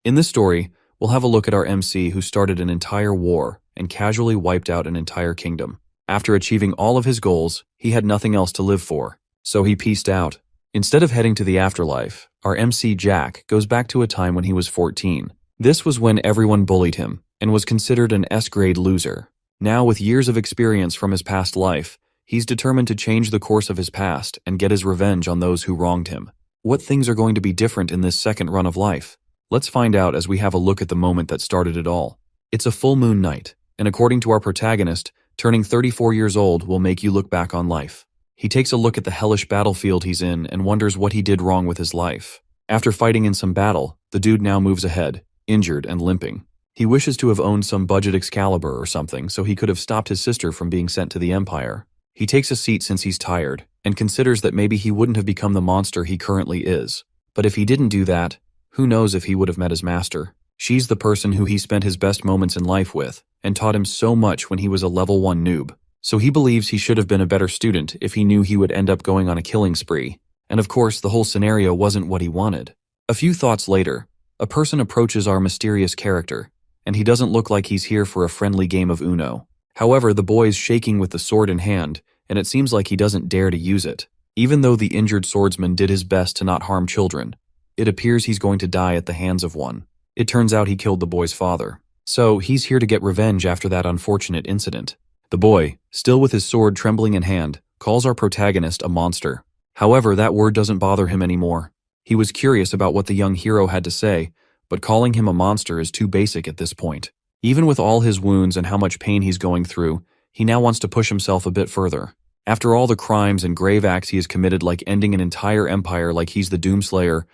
In this story, we'll have a look at our MC who started an entire war and casually wiped out an entire kingdom. After achieving all of his goals, he had nothing else to live for, so he peaced out. Instead of heading to the afterlife, our MC Jack goes back to a time when he was 14. This was when everyone bullied him and was considered an S-grade loser. Now, with years of experience from his past life, he's determined to change the course of his past and get his revenge on those who wronged him. What things are going to be different in this second run of life? Let's find out as we have a look at the moment that started it all. It's a full moon night, and according to our protagonist, turning 34 years old will make you look back on life. He takes a look at the hellish battlefield he's in and wonders what he did wrong with his life. After fighting in some battle, the dude now moves ahead, injured and limping. He wishes to have owned some budget Excalibur or something so he could have stopped his sister from being sent to the Empire. He takes a seat since he's tired, and considers that maybe he wouldn't have become the monster he currently is. But if he didn't do that, who knows if he would have met his master. She's the person who he spent his best moments in life with, and taught him so much when he was a level 1 noob. So he believes he should have been a better student if he knew he would end up going on a killing spree. And of course, the whole scenario wasn't what he wanted. A few thoughts later, a person approaches our mysterious character, and he doesn't look like he's here for a friendly game of Uno. However, the boy's shaking with the sword in hand, and it seems like he doesn't dare to use it. Even though the injured swordsman did his best to not harm children, it appears he's going to die at the hands of one. It turns out he killed the boy's father. So he's here to get revenge after that unfortunate incident. The boy, still with his sword trembling in hand, calls our protagonist a monster. However, that word doesn't bother him anymore. He was curious about what the young hero had to say, but calling him a monster is too basic at this point. Even with all his wounds and how much pain he's going through, he now wants to push himself a bit further. After all the crimes and grave acts he has committed, like ending an entire empire like he's the Doomslayer,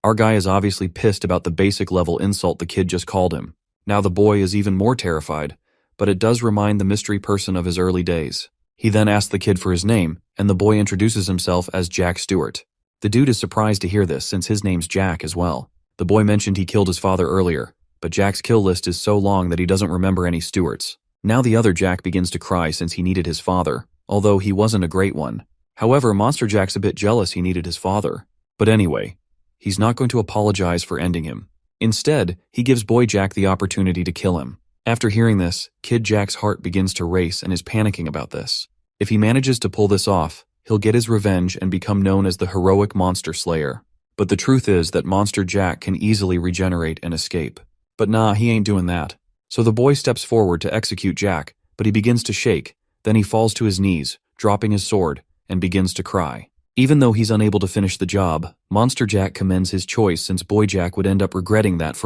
our guy is obviously pissed about the basic level insult the kid just called him. Now the boy is even more terrified, but it does remind the mystery person of his early days. He then asks the kid for his name, and the boy introduces himself as Jack Stewart. The dude is surprised to hear this since his name's Jack as well. The boy mentioned he killed his father earlier, but Jack's kill list is so long that he doesn't remember any Stewarts. Now the other Jack begins to cry since he needed his father, although he wasn't a great one. However, Monster Jack's a bit jealous he needed his father. But anyway, he's not going to apologize for ending him. Instead, he gives Boy Jack the opportunity to kill him. After hearing this, Kid Jack's heart begins to race and is panicking about this. If he manages to pull this off, he'll get his revenge and become known as the heroic monster slayer. But the truth is that Monster Jack can easily regenerate and escape. But nah, he ain't doing that. So the boy steps forward to execute Jack, but he begins to shake. Then he falls to his knees, dropping his sword, and begins to cry. Even though he's unable to finish the job, Monster Jack commends his choice since Boy Jack would end up regretting that forever.